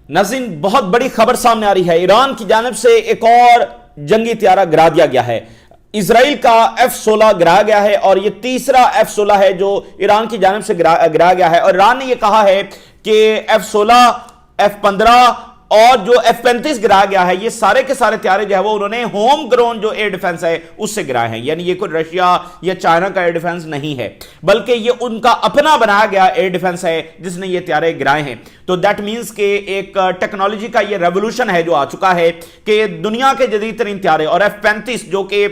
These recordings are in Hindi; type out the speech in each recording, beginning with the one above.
नाज़रीन, बहुत बड़ी खबर सामने आ रही है। ईरान की जानिब से एक और जंगी त्यारा गिरा दिया गया है। इसराइल का F-16 गिराया गया है और यह तीसरा F-16 है जो ईरान की जानिब से गिराया गया है। और ईरान ने यह कहा है कि F-16, F-15 और जो F-35 गिराया गया है, ये सारे के सारे त्यारे जो है वो उन्होंने होम ग्रोन जो एयर डिफेंस है उससे गिराए हैं। यानी ये कोई रशिया या चाइना का एयर डिफेंस नहीं है, बल्कि ये उनका अपना बनाया गया एयर डिफेंस है जिसने ये त्यारे गिराए हैं। तो दैट मींस के एक टेक्नोलॉजी का ये रेवोल्यूशन है जो आ चुका है कि दुनिया के जदीद तरीन त्यारे और F-35 जो कि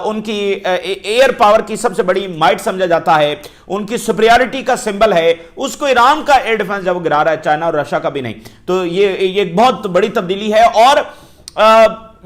उनकी एयर पावर की सबसे बड़ी माइट समझा जाता है, उनकी सुपरियरिटी का सिंबल है, उसको ईरान का एयर डिफेंस जब गिरा रहा है, चाइना और रशिया का भी नहीं। तो ये बहुत बड़ी तब्दीली है। और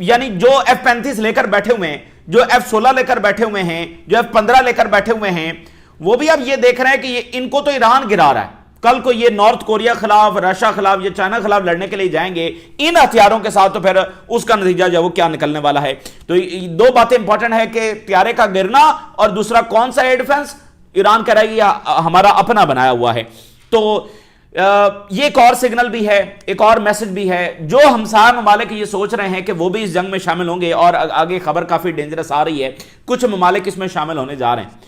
यानी जो F-35 लेकर बैठे हुए हैं, जो F-16 लेकर बैठे हुए हैं, जो F-15 लेकर बैठे हुए हैं, वो भी अब ये देख रहे हैं कि इनको तो ईरान गिरा रहा है, कल को ये नॉर्थ कोरिया खिलाफ, रशिया खिलाफ या चाइना खिलाफ लड़ने के लिए जाएंगे इन हथियारों के साथ, तो फिर उसका नतीजा जो वो क्या निकलने वाला है। तो दो बातें इंपॉर्टेंट है कि त्यारे का गिरना और दूसरा कौन सा एयर डिफेंस ईरान कह रहा है ये हमारा अपना बनाया हुआ है। तो ये एक और सिग्नल भी है, एक और मैसेज भी है। जो हमसार ममालिक ये सोच रहे हैं कि वो भी इस जंग में शामिल होंगे और आगे खबर काफी डेंजरस आ रही है, कुछ ममालिक इसमें शामिल होने जा रहे हैं,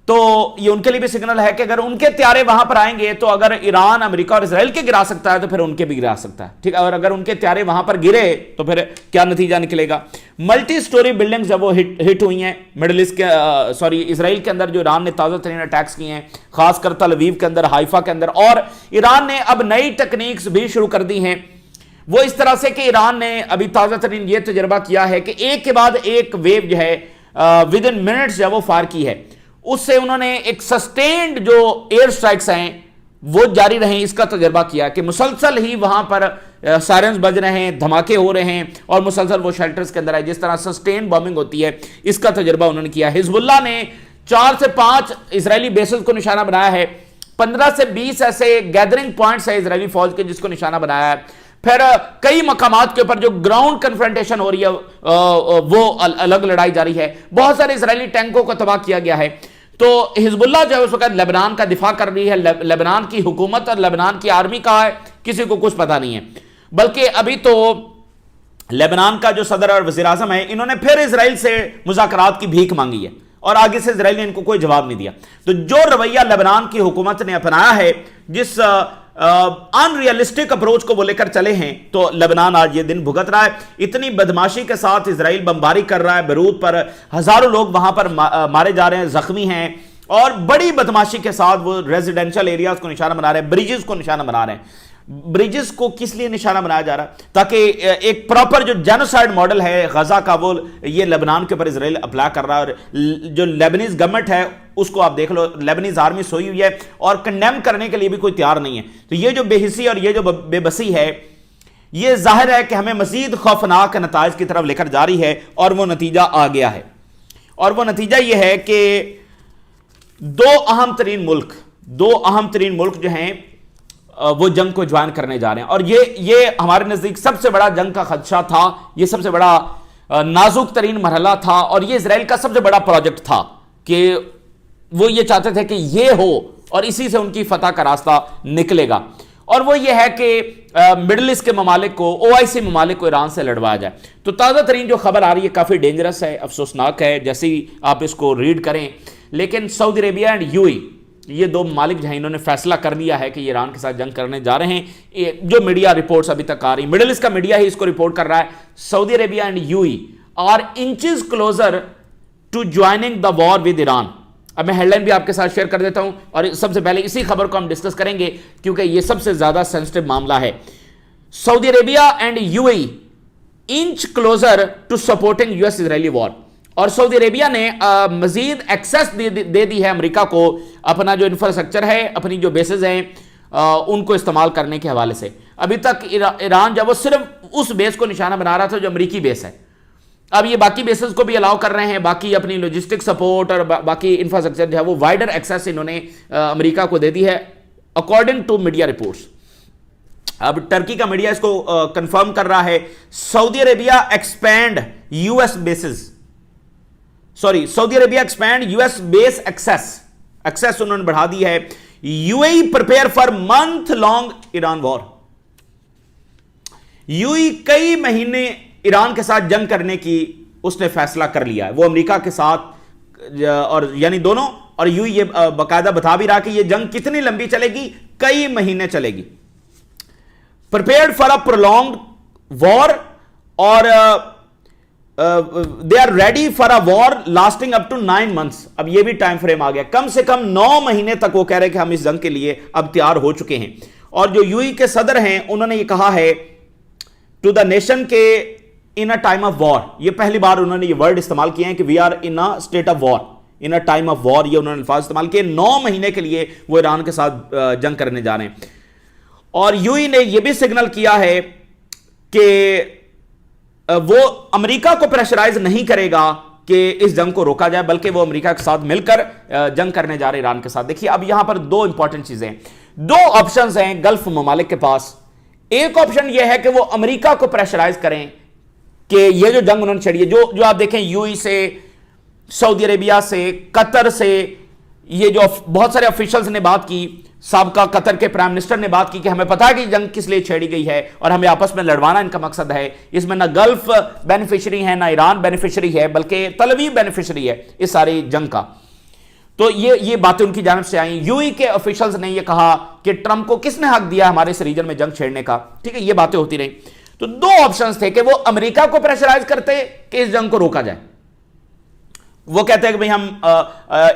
तो ये उनके लिए भी सिग्नल है कि अगर उनके त्यारे वहां पर आएंगे तो अगर ईरान, अमेरिका और इजराइल के गिरा सकता है तो फिर उनके भी गिरा सकता है। ठीक है, और अगर उनके त्यारे वहां पर गिरे तो फिर क्या नतीजा निकलेगा। मल्टी स्टोरी बिल्डिंग्स जब वो हिट हुई हैं मिडिल ईस्ट के इसराइल के अंदर, जो ईरान ने ताजा तरीन अटैक्स किए हैं, खासकर तल अवीव के अंदर, हाइफा के अंदर, और ईरान ने अब नई टेक्निक्स भी शुरू कर दी हैं। वो इस तरह से कि ईरान ने अभी ताजा तरीन ये तजर्बा किया है कि एक के बाद एक वेव जो है विद इन मिनट्स जो वो फायर की है, उससे उन्होंने एक सस्टेन्ड जो एयर स्ट्राइक्स हैं वो जारी रहे, इसका तजर्बा किया कि मुसलसल ही वहां पर सायरन्स बज रहे हैं, धमाके हो रहे हैं और मुसलसल वो शेल्टर्स के अंदर है, जिस तरह सस्टेन बॉम्बिंग होती है, इसका तजर्बा उन्होंने किया। हिजबुल्लाह ने 4 से 5 इजरायली बेसेस को निशाना बनाया है, 15 से 20 ऐसे गैदरिंग पॉइंट्स है इजरायली फौज के जिसको निशाना बनाया है। फिर कई मकामात के ऊपर जो ग्राउंड कन्फ्रंटेशन हो रही है वो अलग लड़ाई जारी है, बहुत सारे इजरायली टैंकों को तबाह किया गया है। तो हिजबुल्लाह जो है उस वक्त लेबनान का दिफा कर रही है। लेबनान की हुकूमत और लेबनान की आर्मी का है किसी को कुछ पता नहीं है, बल्कि अभी तो लेबनान का जो सदर और वज़ीर आज़म है, इन्होंने फिर इजराइल से मुज़ाकरात की भीख मांगी है और आगे से इजराइल ने इनको कोई जवाब नहीं दिया। तो जो रवैया लेबनान की हुकूमत ने अपनाया है, जिस अनरियलिस्टिक अप्रोच को वो लेकर चले हैं, तो लेबनान आज ये दिन भुगत रहा है। इतनी बदमाशी के साथ इजराइल बमबारी कर रहा है बेरूत पर, हजारों लोग वहां पर मारे जा रहे हैं, जख्मी हैं, और बड़ी बदमाशी के साथ वो रेजिडेंशियल एरियाज को निशाना बना रहे हैं, ब्रिजेस को निशाना बना रहे हैं। ब्रिजेस को किस लिए निशाना बनाया जा रहा है? ताकि एक प्रॉपर जो जेनोसाइड मॉडल है गजा का, वो ये लेबनान के ऊपर इजराइल अप्लाई कर रहा है। और जो लेबनीज गवर्नमेंट है उसको आप देख लो, लेबनीज आर्मी सोई हुई है और कंडेम करने के लिए भी कोई तैयार नहीं है। तो ये जो बेहिसी और ये जो बेबसी है, ये जाहिर है कि हमें मजीद खौफनाक नताइज की तरफ लेकर जा रही है, और वो नतीजा आ गया है। और वो नतीजा ये है कि दो अहम तरीन मुल्क जो हैं वो जंग को ज्वाइन करने जा रहे हैं। और ये हमारे नजदीक सबसे बड़ा जंग का खदशा था, ये सबसे बड़ा नाजुक तरीन मरहला था, और ये इजराइल का सबसे बड़ा प्रोजेक्ट था कि वो ये चाहते थे कि ये हो और इसी से उनकी फतह का रास्ता निकलेगा। और वो ये है कि मिडिल ईस्ट के ममालिक को, OIC ममालिक को ईरान से लड़वाया जाए। तो ताज़ा तरीन जो खबर आ रही है काफ़ी डेंजरस है, अफसोसनाक है, जैसे ही आप इसको रीड करें। लेकिन सऊदी अरेबिया एंड UAE, ये दो ममालिक जो हैं, इन्होंने फैसला कर लिया है कि ये ईरान के साथ जंग करने जा रहे हैं। जो मीडिया रिपोर्ट्स अभी तक आ रही, मिडिल ईस्ट का मीडिया ही इसको रिपोर्ट कर रहा है, Saudi Arabia and UAE are inches closer to joining the war with Iran. अब मैं हेडलाइन भी आपके साथ शेयर कर देता हूं, और सबसे पहले इसी खबर को हम डिस्कस करेंगे क्योंकि यह सबसे ज्यादा सेंसिटिव मामला है। Saudi Arabia and UAE inch closer to supporting US Israeli war. और सऊदी अरेबिया ने मजीद एक्सेस दे दी है अमेरिका को, अपना जो इंफ्रास्ट्रक्चर है, अपनी जो बेसेस हैं, उनको इस्तेमाल करने के हवाले से। अभी तक ईरान जब वो सिर्फ उस बेस को निशाना बना रहा था जो अमेरिकी बेस है, अब ये बाकी बेसेस को भी अलाउ कर रहे हैं, बाकी अपनी लॉजिस्टिक सपोर्ट और बाकी इंफ्रास्ट्रक्चर जो है वो वाइडर एक्सेस इन्होंने अमेरिका को दे दी है, अकॉर्डिंग टू मीडिया रिपोर्ट्स। अब टर्की का मीडिया इसको कंफर्म कर रहा है। Saudi Arabia expand US bases, Saudi Arabia expand US base access उन्होंने बढ़ा दी है। UAE prepare for month long Iran war. UAE कई महीने ईरान के साथ जंग करने की उसने फैसला कर लिया है। वो अमेरिका के साथ और यानी दोनों, और यूएई ये बाकायदा बता भी रहा कि ये जंग कितनी लंबी चलेगी, कई महीने चलेगी। Prepared for a prolonged war और they are ready for a war lasting up to 9 months. अब ये भी टाइम फ्रेम आ गया, कम से कम 9 महीने तक वो कह रहे हैं कि हम इस जंग के लिए अब तैयार हो चुके हैं। और जो यूएई के सदर हैं उन्होंने ये कहा है टू द नेशन के इन अ टाइम ऑफ वॉर, ये पहली बार उन्होंने ये वर्ड इस्तेमाल किए हैं कि we are in a state of war, in a time of war, ये उन्होंने अल्फाज इस्तेमाल किए। 9 महीने के लिए वो ईरान के साथ जंग करने जा रहे हैं। और यूएई ने यह भी सिग्नल किया है कि वो अमेरिका को प्रेशराइज नहीं करेगा कि इस जंग को रोका जाए, बल्कि वो अमेरिका के साथ मिलकर जंग करने जा रहे ईरान के साथ। देखिए अब यहां पर दो इंपॉर्टेंट चीजें हैं, दो ऑप्शंस हैं गल्फ ममालिक के पास। एक ऑप्शन यह है कि वो अमेरिका को प्रेशराइज करें कि ये जो जंग उन्होंने छेड़ी है, जो आप देखें यूएई से, सऊदी अरेबिया से, कतर से, ये जो बहुत सारे ऑफिशियल्स ने बात की, साबका कतर के प्राइम मिनिस्टर ने बात की कि हमें पता है कि जंग किस लिए छेड़ी गई है और हमें आपस में लड़वाना इनका मकसद है। इसमें ना गल्फ बेनिफिशियरी है ना ईरान बेनिफिशियरी है, बल्कि तल अवीव बेनिफिशियरी है इस सारी जंग का। तो ये बातें उनकी जानिब से आई। यूएई के ऑफिशियल्स ने यह कहा कि ट्रंप को किसने हक दिया हमारे इस रीजन में जंग छेड़ने का, ठीक है, ये बातें होती रही। तो दो ऑप्शंस थे कि वो अमेरिका को प्रेशराइज करते कि इस जंग को रोका जाए, वो कहते हैं कि भाई हम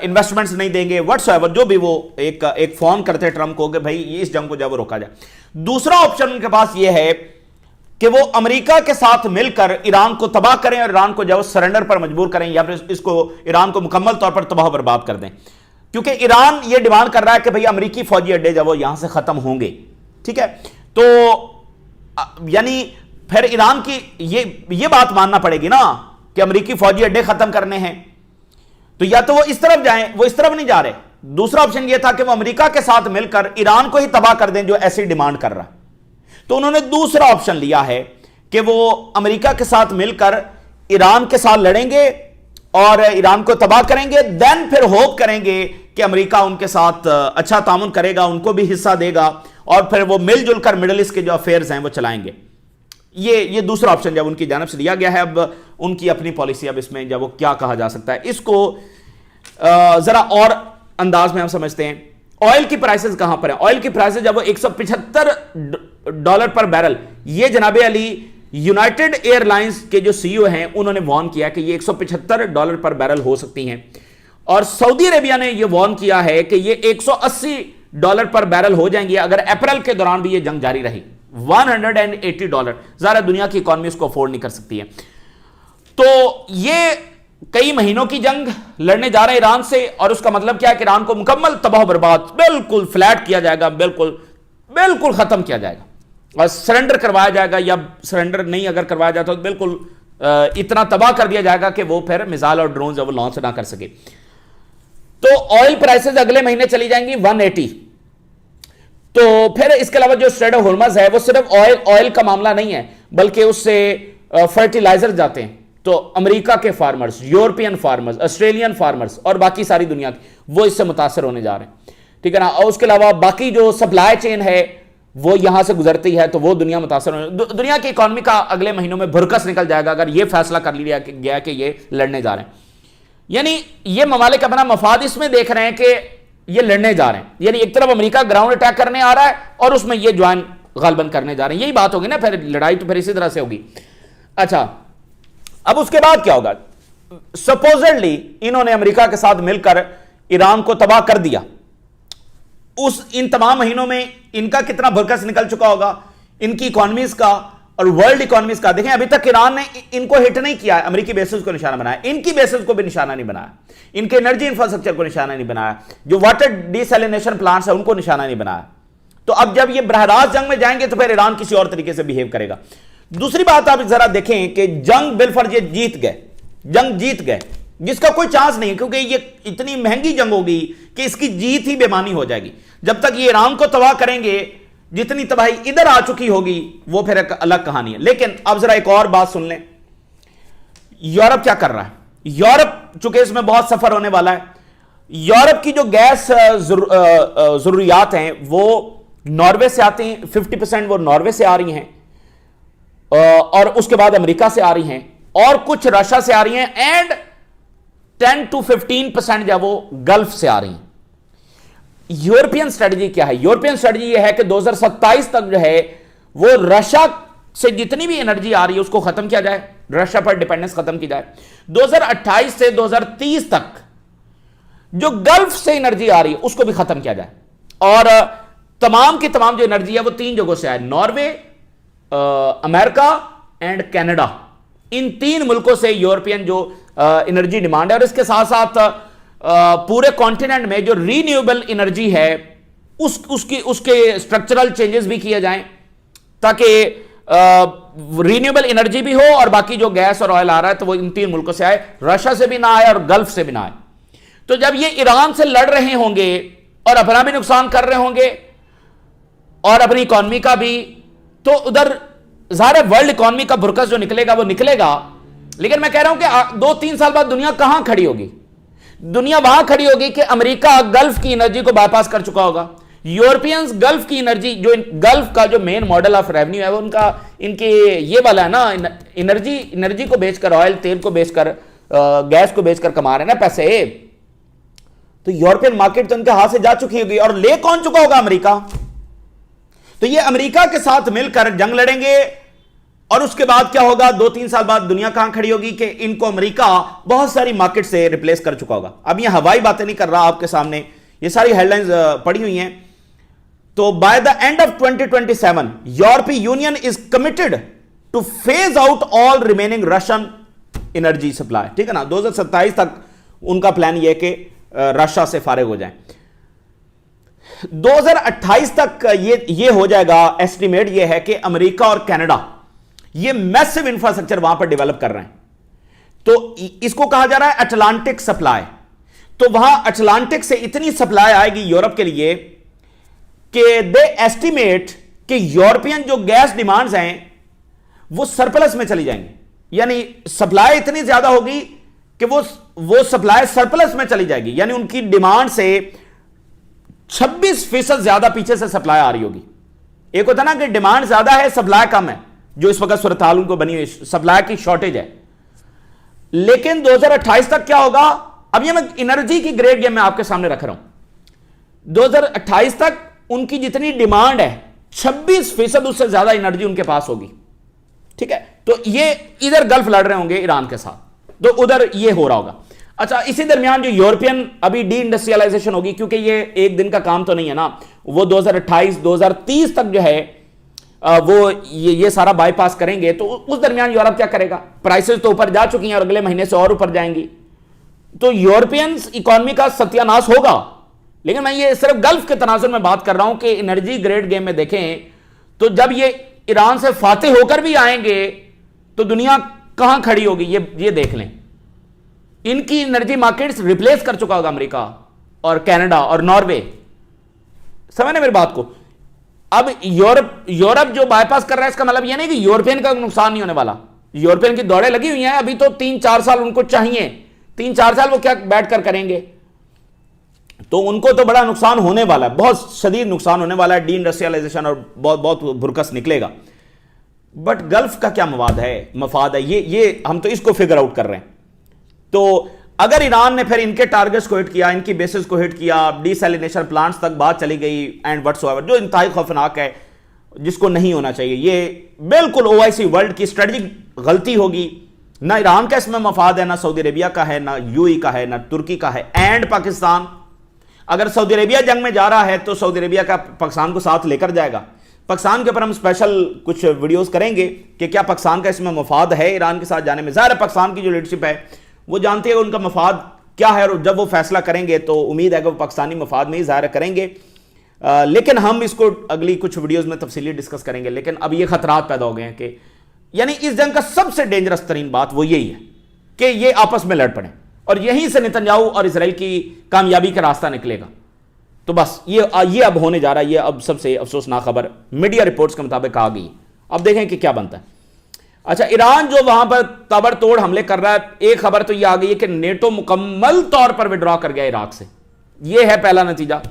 इन्वेस्टमेंट्स नहीं देंगे, व्हाट्सएवर, जो भी, वो एक फोन करते हैं ट्रंप को कि भाई ये इस जंग को जब वो रोका जाए। दूसरा ऑप्शन उनके पास ये है कि वो अमेरिका के साथ मिलकर ईरान को तबाह करें और ईरान को जब सरेंडर पर मजबूर करें या फिर इसको ईरान को मुकम्मल तौर पर तबाह बर्बाद कर दें, क्योंकि ईरान ये डिमांड कर रहा है कि भाई अमेरिकी फौजी अड्डे जब वो यहां से खत्म होंगे, ठीक है। तो यानी फिर ईरान की ये बात मानना पड़ेगी ना कि अमेरिकी फौजी अड्डे खत्म करने हैं, तो या तो वो इस तरफ जाएं, वो इस तरफ नहीं जा रहे। दूसरा ऑप्शन ये था कि वो अमेरिका के साथ मिलकर ईरान को ही तबाह कर दें जो ऐसी डिमांड कर रहा। तो उन्होंने दूसरा ऑप्शन लिया है कि वो अमेरिका के साथ मिलकर ईरान के साथ लड़ेंगे और ईरान को तबाह करेंगे, देन फिर होप करेंगे कि अमेरिका उनके साथ अच्छा तामुन करेगा, उनको भी हिस्सा देगा और फिर वो मिलजुल कर मिडल ईस्ट के जो अफेयर्स हैं वो चलाएंगे। ये दूसरा ऑप्शन जब उनकी जानिब से दिया गया है। अब उनकी अपनी पॉलिसी, अब इसमें जब वो क्या कहा जा सकता है, इसको जरा और अंदाज में हम समझते हैं। ऑयल की प्राइसेस कहां पर है? ऑयल की प्राइसेस जब वो $175 पर बैरल, ये जनाबे अली यूनाइटेड एयरलाइंस के जो सीईओ हैं उन्होंने वार्न किया कि ये $175 पर बैरल हो सकती हैं। और सऊदी अरेबिया ने यह वार्न किया है कि ये $180 पर बैरल हो जाएंगी अगर अप्रैल के दौरान भी ये जंग जारी रही। $180, ज़्यादा दुनिया की इकॉनमी उसको अफोर्ड नहीं कर सकती है। तो ये कई महीनों की जंग लड़ने जा रहे हैं ईरान से, और उसका मतलब क्या है कि ईरान को मुकम्मल तबाह बर्बाद, बिल्कुल फ्लैट किया जाएगा, बिल्कुल खत्म किया जाएगा और सरेंडर करवाया जाएगा, या सरेंडर नहीं अगर करवाया जाता तो बिल्कुल इतना तबाह कर दिया जाएगा कि वो फिर मिसाइल और ड्रोन जब वो लॉन्च ना कर सके। तो ऑयल प्राइसेस अगले महीने चली जाएंगी 180। तो फिर इसके अलावा जो स्ट्रेट ऑफ होर्मुज़ है वो सिर्फ ऑयल का मामला नहीं है, बल्कि उससे फर्टिलाइजर जाते हैं। तो अमेरिका के farmers, European farmers, Australian farmers और बाकी सारी दुनिया की, वो इससे मुतासर होने जा रहे हैं, ठीक है ना। और उसके अलावा बाकी जो सप्लाई चेन है वो यहां से गुजरती है, तो वो दुनिया मुतासर होने, दुनिया की इकॉनमी का अगले महीनों में भुरकस निकल जाएगा अगर ये फैसला कर लिया गया कि ये लड़ने जा रहे हैं। यानी ये ममालिक अपना मफाद इसमें देख रहे हैं कि ये लड़ने जा रहे हैं, यानी एक तरफ अमेरिका ग्राउंड अटैक करने आ रहा है और उसमें ये ज्वाइन गालबन करने जा रहे हैं। यही बात होगी ना, फिर लड़ाई तो फिर इसी तरह से होगी। अच्छा, अब उसके बाद क्या होगा? सपोजेडली इन्होंने अमेरिका के साथ मिलकर ईरान को तबाह कर दिया, इन तमाम महीनों में इनका कितना भुरकस निकल चुका होगा, इनकी इकॉनमीज का और वर्ल्ड इकॉनमीज का। देखें अभी तक ईरान ने इनको हिट नहीं किया है, अमेरिकी बेसिस को निशाना बनाया, इनकी बेसिस को भी निशाना नहीं बनाया, इनके एनर्जी इंफ्रास्ट्रक्चर को निशाना नहीं बनाया, जो वाटर डिसैलिनेशन प्लांट्स है उनको निशाना नहीं बनाया। तो अब जब ये बरहराज जंग में जाएंगे तो फिर ईरान किसी और तरीके से बिहेव करेगा। दूसरी बात आप जरा देखें कि जंग बिलफर्ज ये जीत गए, जंग जीत गए, जिसका कोई चांस नहीं, क्योंकि ये इतनी महंगी जंग होगी कि इसकी जीत ही बेमानी हो जाएगी। जब तक ये ईरान को तबाह करेंगे, जितनी तबाही इधर आ चुकी होगी वो फिर एक अलग कहानी है। लेकिन अब जरा एक और बात सुन लें, यूरोप क्या कर रहा है? यूरोप चूंकि इसमें बहुत सफर होने वाला है, यूरोप की जो गैस जरूरियात हैं वो नॉर्वे से आती हैं, 50% वो नॉर्वे से आ रही हैं। और उसके बाद अमेरिका से आ रही हैं और कुछ रशिया से आ रही हैं एंड 10 to 15% जो वो गल्फ से आ रही हैं। यूरोपियन स्ट्रेटजी क्या है? यूरोपियन स्ट्रेटजी ये है कि 2027 तक जो है वो रशिया से जितनी भी एनर्जी आ रही है उसको खत्म किया जाए, रशिया पर डिपेंडेंस खत्म की जाए। 2028 से 2030 तक जो गल्फ से एनर्जी आ रही है उसको भी खत्म किया जाए और तमाम की तमाम जो एनर्जी है वो 3 जगहों से आए, नॉर्वे, अमेरिका एंड कनाडा। इन 3 मुल्कों से यूरोपियन जो एनर्जी डिमांड है और इसके साथ साथ पूरे कॉन्टिनेंट में जो रीन्यूएबल एनर्जी है उसके स्ट्रक्चरल चेंजेस भी किए जाएं ताकि रीन्यूएबल एनर्जी भी हो और बाकी जो गैस और ऑयल आ रहा है तो वो इन 3 मुल्कों से आए, रशिया से भी ना आए और गल्फ से भी ना आए। तो जब ये ईरान से लड़ रहे होंगे और अपना भी नुकसान कर रहे होंगे और अपनी इकॉनमी का भी, तो उधर ज़ाहिर वर्ल्ड इकॉनमी का भुरकस जो निकलेगा वो निकलेगा। लेकिन मैं कह रहा हूं कि 2-3 साल बाद दुनिया कहां खड़ी होगी? दुनिया वहां खड़ी होगी कि अमेरिका गल्फ की एनर्जी को बाईपास कर चुका होगा, यूरोपियंस गल्फ की एनर्जी, जो गल्फ का जो मेन मॉडल ऑफ रेवेन्यू है वो उनका इनके ये वाला है ना, एनर्जी को बेचकर, ऑयल तेल को बेचकर, गैस को बेचकर कमा रहे हैं ना पैसे। तो यूरोपियन मार्केट तो उनके हाथ से जा चुकी होगी और ले कौन चुका होगा? अमेरिका। तो ये अमेरिका के साथ मिलकर जंग लड़ेंगे और उसके बाद क्या होगा? 2-3 साल बाद दुनिया कहां खड़ी होगी कि इनको अमेरिका बहुत सारी मार्केट से रिप्लेस कर चुका होगा। अब ये हवाई बातें नहीं कर रहा, आपके सामने ये सारी हेडलाइंस पड़ी हुई हैं। तो बाय द एंड ऑफ 2027 यूरोपीय union is committed two phase out all remaining Russian energy supply. ठीक है ना, 2027 तक उनका प्लान यह है कि रशिया से फारिग हो जाए। 2028 तक ये हो जाएगा। एस्टिमेट ये है कि अमेरिका और कनाडा ये मैसिव इंफ्रास्ट्रक्चर वहां पर डेवलप कर रहे हैं। तो इसको कहा जा रहा है अटलांटिक सप्लाई। तो वहां अटलांटिक से इतनी सप्लाई आएगी यूरोप के लिए कि दे एस्टिमेट कि यूरोपियन जो गैस डिमांड्स हैं वो सरप्लस में चली जाएंगी, यानी सप्लाई इतनी ज्यादा होगी कि वो सप्लाई सरप्लस में चली जाएगी, यानी उनकी डिमांड से 26% ज्यादा पीछे से सप्लाई आ रही होगी। एक होता ना कि डिमांड ज्यादा है, सप्लाई कम है, जो इस वक्त सूरत हाल उनको बनी हुई सप्लाई की शॉर्टेज है। लेकिन 2028 तक क्या होगा? अब ये मैं एनर्जी की ग्रेड गेम में आपके सामने रख रहा हूं। 2028 तक उनकी जितनी डिमांड है 26% उससे ज्यादा एनर्जी उनके पास होगी। ठीक है, तो ये इधर गल्फ लड़ रहे होंगे ईरान के साथ, तो उधर ये हो रहा होगा। अच्छा, इसी दरमियान जो यूरोपियन अभी डी इंडस्ट्रियलाइजेशन होगी, क्योंकि ये एक दिन का काम तो नहीं है ना, वो 2028-2030 तक जो है वो ये सारा बाईपास करेंगे। तो उस दरमियान यूरोप क्या करेगा? प्राइसेस तो ऊपर जा चुकी हैं और अगले महीने से और ऊपर जाएंगी, तो यूरोपियंस इकोनॉमी का सत्यानाश होगा। लेकिन मैं ये सिर्फ गल्फ के तनाजुर में बात कर रहा हूं कि एनर्जी ग्रेड गेम में देखें तो जब ये ईरान से फाते होकर भी आएंगे तो दुनिया कहां खड़ी होगी? ये देख लें। इनकी एनर्जी मार्केट्स रिप्लेस कर चुका होगा अमेरिका और कनाडा और नॉर्वे। समझ मेरी बात को? अब यूरोप जो बाईपास कर रहा है, इसका मतलब यह नहीं कि यूरोपियन का नुकसान नहीं होने वाला। यूरोपियन की दौड़ें लगी हुई हैं, अभी तो 3-4 साल उनको चाहिए। 3-4 साल वो क्या बैठकर करेंगे? तो उनको तो बड़ा नुकसान होने वाला है, बहुत शदीद नुकसान होने वाला है, डी इंडस्ट्रियलाइजेशन, और बहुत बहुत भुरकस निकलेगा। बट गल्फ का क्या मफाद है, ये हम तो इसको फिगर आउट कर रहे हैं। तो अगर ईरान ने फिर इनके टारगेट्स को हिट किया, इनकी बेसिस को हिट किया, डीसैलिनेशन प्लांट्स तक बात चली गई एंड व्हाट्सओएवर, जो इंतहाई खौफनाक है, जिसको नहीं होना चाहिए, ये बिल्कुल ओआईसी वर्ल्ड की स्ट्रेटजिक गलती होगी। ना ईरान का इसमें मफाद है, ना सऊदी अरेबिया का है, ना यूएई का है, ना तुर्की का है, एंड पाकिस्तान। अगर सऊदी अरेबिया जंग में जा रहा है तो सऊदी अरेबिया का पाकिस्तान को साथ लेकर जाएगा। पाकिस्तान के ऊपर हम स्पेशल कुछ वीडियोस करेंगे कि क्या पाकिस्तान का इसमें मफाद है ईरान के साथ जाने में। ज़ाहिर है पाकिस्तान की जो लीडरशिप है वो जानती है उनका मफाद क्या है, और जब वो फैसला करेंगे तो उम्मीद है कि वो पाकिस्तानी मफाद में ही ज़ाहिर करेंगे। लेकिन हम इसको अगली कुछ वीडियोज़ में तफसीली डिस्कस करेंगे। लेकिन अब ये खतरात पैदा हो गए हैं कि यानी इस जंग का सबसे डेंजरस तरीन बात वो यही है कि ये आपस में लड़ पड़े, और यहीं से नेतन्याहू और इजराइल की कामयाबी का रास्ता निकलेगा। तो बस ये अब होने जा रहा है। ये अब सबसे अफसोसनाक खबर मीडिया रिपोर्ट्स के मुताबिक आ गई। अब देखें कि क्या बनता है। अच्छा, ईरान जो वहां पर ताबड़तोड़ हमले कर रहा है, एक खबर तो ये आ गई है कि नेटो मुकम्मल तौर पर विड्रॉ कर गया इराक से। ये है पहला नतीजा,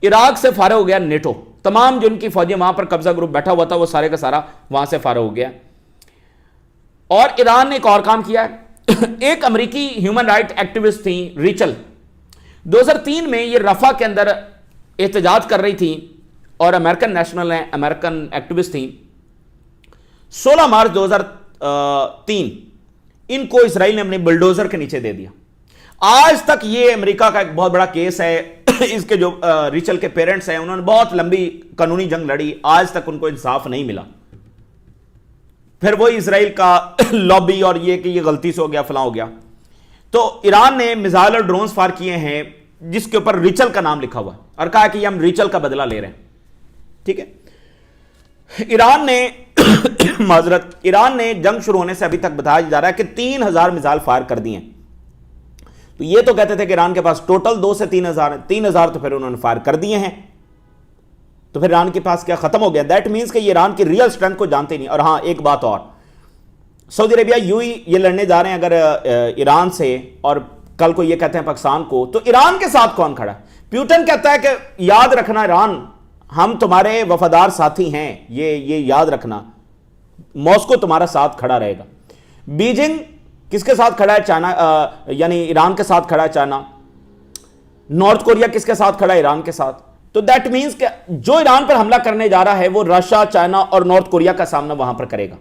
इराक से फारिग हो गया नेटो। तमाम जो उनकी फौजी वहां पर कब्जा ग्रुप बैठा हुआ था वो सारे का सारा वहां से फारिग हो गया। और ईरान ने एक और काम किया है। एक अमेरिकी ह्यूमन राइट एक्टिविस्ट थी रिचल, 2003 में ये रफा के अंदर एहतजाज कर रही थी और अमेरिकन नेशनल है, अमेरिकन एक्टिविस्ट थी। 16 मार्च 2003 इनको इसराइल ने अपने बुलडोजर के नीचे दे दिया। आज तक ये अमेरिका का एक बहुत बड़ा केस है। इसके जो रिचल के पेरेंट्स हैं उन्होंने बहुत लंबी कानूनी जंग लड़ी, आज तक उनको इंसाफ नहीं मिला। फिर वही इसराइल का लॉबी और ये कि ये गलती से हो गया, फलां हो गया। तो ईरान ने मिसाइल और ड्रोन्स फायर किए हैं जिसके ऊपर रिचल का नाम लिखा हुआ है और कहा कि हम रिचल का बदला ले रहे हैं। ठीक है, ईरान ने माजरत, ईरान ने जंग शुरू होने से अभी तक बताया जा रहा है कि 3000 मिसाइल फायर कर दिए। तो ये तो कहते थे कि ईरान के पास टोटल 2 से 3000 है, 3000 तो फिर उन्होंने फायर कर दिए हैं। तो फिर ईरान के पास क्या खत्म हो गया? दैट मीन्स कि ये ईरान की रियल स्ट्रेंथ को जानते नहीं। और हां, एक बात और, सऊदी अरेबिया यूं ये लड़ने जा रहे हैं अगर ईरान से, और कल को ये कहते हैं पाकिस्तान को, तो ईरान के साथ कौन खड़ा है? प्यूटन कहता है कि याद रखना ईरान, हम तुम्हारे वफादार साथी हैं, ये याद रखना, मॉस्को तुम्हारा साथ खड़ा रहेगा। बीजिंग किसके साथ खड़ा है? चाइना, यानी ईरान के साथ खड़ा है चाइना। नॉर्थ कोरिया किसके साथ खड़ा है? ईरान के साथ। तो दैट मीन्स कि जो ईरान पर हमला करने जा रहा है वो रशिया, चाइना और नॉर्थ कोरिया का सामना वहां पर करेगा।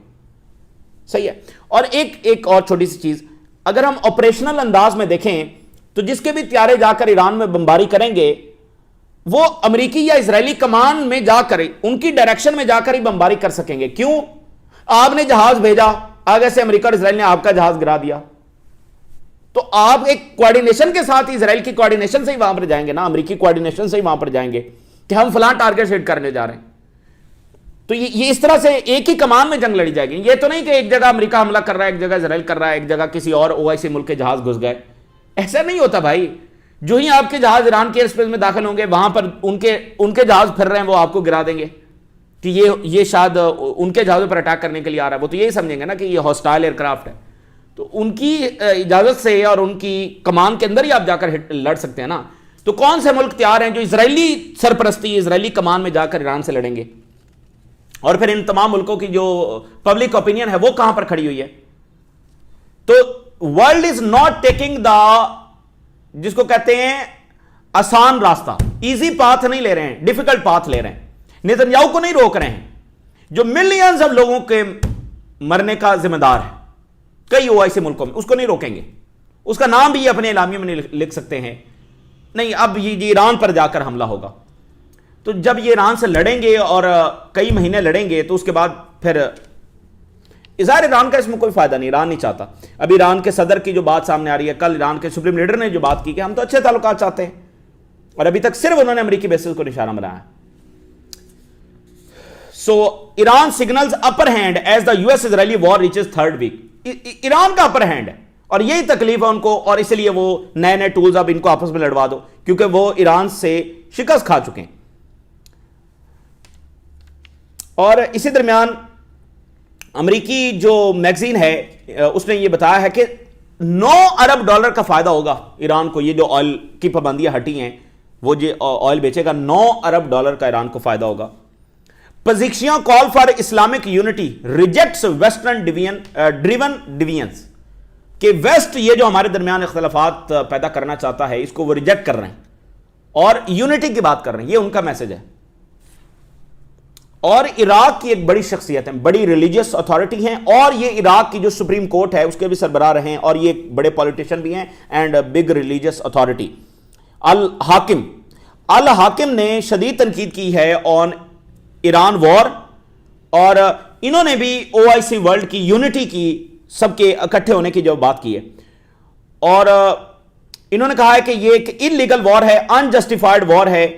सही है। और एक और छोटी सी चीज, अगर हम ऑपरेशनल अंदाज में देखें तो जिसके भी त्यारे जाकर ईरान में बमबारी करेंगे वो अमेरिकी या इजरायली कमान में जाकर, उनकी डायरेक्शन में जाकर ही बमबारी कर सकेंगे। क्यों? आपने जहाज भेजा, आगे से अमेरिका और इजराइल ने आपका जहाज गिरा दिया, तो आप एक कोऑर्डिनेशन के साथ, इजराइल की कोऑर्डिनेशन से ही वहां पर जाएंगे ना, अमेरिकी कोऑर्डिनेशन से ही वहां पर जाएंगे कि हम फलां टारगेट हिट करने जा रहे हैं। तो ये इस तरह से एक ही कमान में जंग लड़ी जाएगी। ये तो नहीं कि एक जगह अमेरिका हमला कर रहा है, एक जगह इजराइल कर रहा है, एक जगह किसी और ओआईसी मुल्क के जहाज घुस गए। ऐसा नहीं होता भाई। जो ही आपके जहाज ईरान के एयर स्पेस में दाखिल होंगे, वहां पर उनके जहाज फिर रहे हैं, वो आपको गिरा देंगे कि ये शायद उनके जहाजों पर अटैक करने के लिए आ रहा है। वो तो यही समझेंगे ना कि ये हॉस्टाइल एयरक्राफ्ट है। तो उनकी इजाजत से और उनकी कमान के अंदर ही आप जाकर लड़ सकते हैं ना। तो कौन से मुल्क तैयार हैं जो इजरायली सरपरस्ती, इजरायली कमान में जाकर ईरान से लड़ेंगे? और फिर इन तमाम मुल्कों की जो पब्लिक ओपिनियन है वो कहां पर खड़ी हुई है? तो world is not taking the, जिसको कहते हैं आसान रास्ता, इजी पाथ नहीं ले रहे हैं, डिफिकल्ट पाथ ले रहे हैं। नेतन्याहू को नहीं रोक रहे हैं, जो मिलियंस ऑफ लोगों के मरने का जिम्मेदार है कई ओआईसी मुल्कों में, उसको नहीं रोकेंगे। उसका नाम भी अपने इलामियों में लिख सकते हैं, नहीं अब ये ईरान पर जाकर हमला होगा। तो जब ये ईरान से लड़ेंगे और कई महीने लड़ेंगे तो उसके बाद फिर इज़हार ईरान का इसमें कोई फायदा नहीं, ईरान नहीं चाहता। अब ईरान के सदर की जो बात सामने आ रही है, कल ईरान के सुप्रीम लीडर ने जो बात की कि हम तो अच्छे ताल्लुकात चाहते हैं, और अभी तक सिर्फ उन्होंने अमेरिकी बेसिस को निशाना बनाया है। So Iran signals upper hand as the US Israeli war reaches third week. Iran का अपर हैंड है और यही तकलीफ है उनको, और इसलिए वो नए नए टूल्स अब इनको आपस में लड़वा दो, क्योंकि वो ईरान से शिकस्त खा चुके हैं। और इसी दरमियान अमेरिकी जो मैगजीन है उसने ये बताया है कि 9 अरब डॉलर का फायदा होगा ईरान को। ये जो ऑयल की पाबंदियां हटी हैं, वो जो ऑयल बेचेगा, 9 अरब डॉलर का ईरान को फायदा होगा। Position call for Islamic unity rejects western driven divisions, कि वेस्ट ये जो हमारे दरमियान इख्तलाफात पैदा करना चाहता है, इसको वो रिजेक्ट कर रहे हैं और यूनिटी की बात कर रहे हैं। ये उनका मैसेज है। और इराक की एक बड़ी शख्सियत है, बड़ी रिलीजियस अथॉरिटी हैं, और ये इराक की जो सुप्रीम कोर्ट है उसके भी सरबराह रहे हैं, और ये बड़े पॉलिटिशियन भी हैं एंड बिग रिलीजियस अथॉरिटी। अल हाकिम ने शदीद तनकीद की है ऑन ईरान वॉर, और इन्होंने भी ओआईसी वर्ल्ड की यूनिटी की, सबके इकट्ठे होने की जो बात की है, और इन्होंने कहा है कि ये एक इलीगल वॉर है, अनजस्टिफाइड वॉर है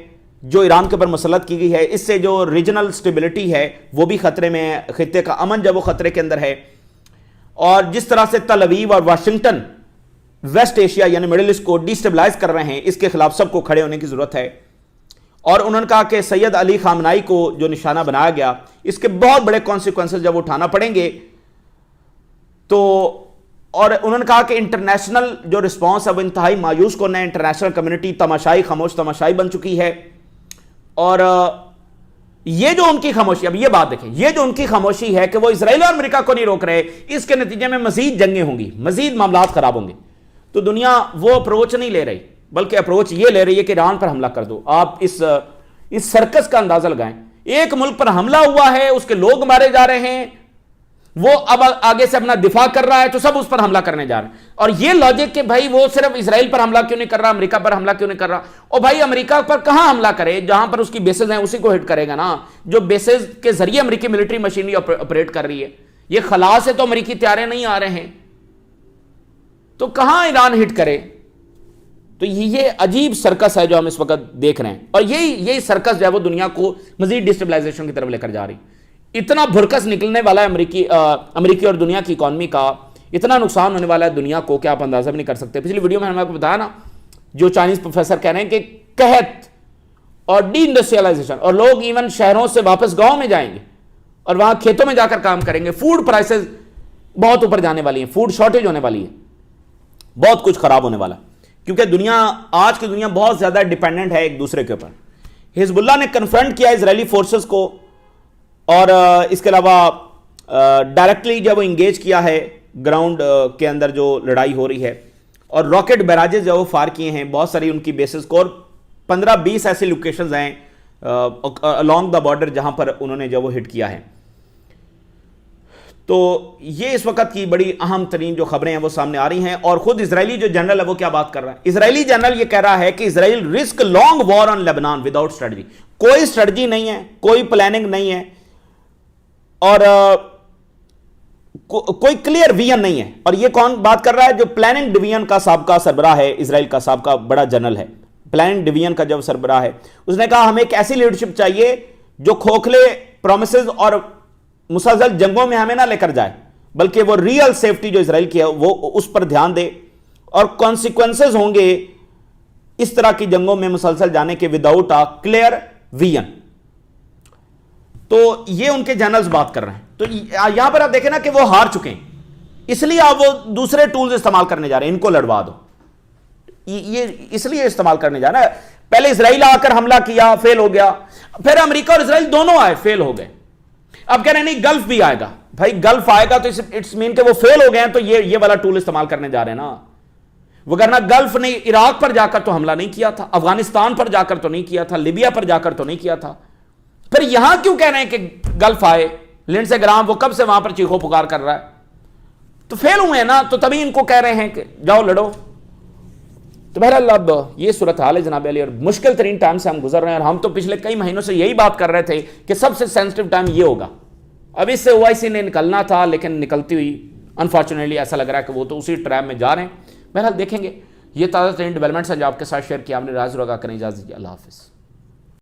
जो ईरान के ऊपर मुसल्लत की गई है। इससे जो रीजनल स्टेबिलिटी है वो भी खतरे में है, खित्ते का अमन जब वो खतरे के अंदर है। और जिस तरह से तल अवीव और वाशिंगटन वेस्ट एशिया यानी मिडिल ईस्ट को डिस्टेबलाइज कर रहे हैं, इसके खिलाफ सबको खड़े होने की जरूरत है। और उन्होंने कहा कि सैयद अली खामनाई को जो निशाना बनाया गया, इसके बहुत बड़े कॉन्सिक्वेंसेस जब उठाना पड़ेंगे। तो और उन्होंने कहा कि इंटरनेशनल जो रिस्पॉन्स है वो इंतहाई मायूस करना है। इंटरनेशनल कम्युनिटी तमाशाई, खामोश तमाशाई बन चुकी है। और ये जो उनकी खामोशी, अब ये बात देखें, ये जो उनकी खामोशी है कि वो इसराइल और अमेरिका को नहीं रोक रहे, इसके नतीजे में मजीद जंगें होंगी, मजीद मामला खराब होंगे। तो दुनिया वो अप्रोच नहीं ले रही, बल्कि अप्रोच ये ले रही है कि ईरान पर हमला कर दो। आप इस सर्कस का अंदाजा लगाएं। एक मुल्क पर हमला हुआ है, उसके लोग मारे जा रहे हैं, वो अब आगे से अपना दिफा कर रहा है, तो सब उस पर हमला करने जा रहे हैं। और ये लॉजिक कि भाई वो सिर्फ इसराइल पर हमला क्यों नहीं कर रहा, अमेरिका पर हमला क्यों नहीं कर रहा? और भाई अमेरिका पर कहां हमला करे? जहां पर उसकी बेसेस हैं उसी को हिट करेगा ना, जो बेसेस के जरिए अमेरिकी मिलिट्री मशीनरी ऑपरेट कर रही है। ये खला से तो अमेरिकी तैयारे नहीं आ रहे हैं, तो कहां ईरान हिट करे? तो ये अजीब सर्कस है जो हम इस वक्त देख रहे हैं। और यही सर्कस जो है वो दुनिया को मजीद डिस्टेबलाइजेशन की तरफ लेकर जा रही। इतना भुरकस निकलने वाला है अमेरिकी और दुनिया की इकॉनमी का, इतना नुकसान होने वाला है दुनिया को कि आप अंदाजा भी नहीं कर सकते। पिछली वीडियो में हमने आपको बताया ना, जो चाइनीज प्रोफेसर कह रहे हैं कि कहत और डी इंडस्ट्रियलाइजेशन, और लोग इवन शहरों से वापस गांव में जाएंगे और वहां खेतों में जाकर काम करेंगे। फूड प्राइसेस बहुत ऊपर जाने वाली है, फूड शॉर्टेज होने वाली है, बहुत कुछ खराब होने वाला है, क्योंकि दुनिया, आज की दुनिया बहुत ज्यादा डिपेंडेंट है एक दूसरे के ऊपर। हिजबुल्लाह ने कन्फ्रंट किया इजरायली फोर्सेस को, और इसके अलावा डायरेक्टली जब वो इंगेज किया है ग्राउंड के अंदर जो लड़ाई हो रही है, और रॉकेट बैराजेस जो वो फायर किए हैं बहुत सारी उनकी बेसिस को, और 15-20 ऐसी लोकेशंस हैं अलोंग द बॉर्डर जहां पर उन्होंने जो वो हिट किया है। तो ये इस वक्त की बड़ी अहम तरीन जो खबरें हैं वो सामने आ रही हैं। और खुद इजरायली जो जनरल है वो क्या बात कर रहा है? इजरायली जनरल ये कह रहा है कि Israel risk long war on Lebanon without strategy. कोई स्ट्रेटजी नहीं है, कोई प्लानिंग नहीं है, और कोई क्लियर विजन नहीं है। और ये कौन बात कर रहा है? जो प्लानिंग डिवीजन का साबका सरबराह है, इजराइल का साबका बड़ा जनरल है, प्लानिंग डिवीजन का जब सरबराह है, उसने कहा हमें एक ऐसी लीडरशिप चाहिए जो खोखले प्रोमिसेस और मुसलसल जंगों में हमें ना लेकर जाए, बल्कि वो रियल सेफ्टी जो इजराइल की है वो उस पर ध्यान दे, और कॉन्सिक्वेंसेस होंगे इस तरह की जंगों में मुसलसल जाने के विदाउट अ क्लियर विजन। तो ये उनके जनरल्स बात कर रहे हैं। तो यहां पर आप देखें ना कि वो हार चुके हैं, इसलिए आप वो दूसरे टूल्स इस्तेमाल करने जा रहे हैं, इनको लड़वा दो, ये इसलिए इस्तेमाल करने जा रहा है। पहले इजराइल आकर हमला किया, फेल हो गया, फिर अमेरिका और इजराइल दोनों आए, फेल हो गए। अब कह रहे हैं नहीं गल्फ भी आएगा। भाई गल्फ आएगा तो इट्स मीन के वो फेल हो गए हैं, तो ये वाला टूल इस्तेमाल करने जा रहे हैं ना। वरना गल्फ ने इराक पर जाकर तो हमला नहीं किया था, अफगानिस्तान पर जाकर तो नहीं किया था, लिबिया पर जाकर तो नहीं किया था। फिर यहां क्यों कह रहे हैं कि गल्फ आए? लिंडसे ग्राहम वो कब से वहां पर चीखो पुकार कर रहा है, तो फेल हुए हैं ना, तो तभी इनको कह रहे हैं कि जाओ लड़ो। तो बहरहाल अब ये सूरत हाल है जनाब अली, और मुश्किल तरीन टाइम से हम गुजर रहे हैं। और हम तो पिछले कई महीनों से यही बात कर रहे थे कि सबसे सेंसिटिव टाइम ये होगा। अब इससे ओआईसी ने निकलना था, लेकिन निकलती हुई अनफॉर्चुनेटली ऐसा लग रहा है कि वो तो उसी ट्रैप में जा रहे हैं। बहरहाल देखेंगे। ये ताज़ा तरीन डेवलपमेंट्स हैं जो आपके साथ शेयर किया हमने। राज रोगा करें इजाज़त दीजिए। अल्लाह हाफिज़।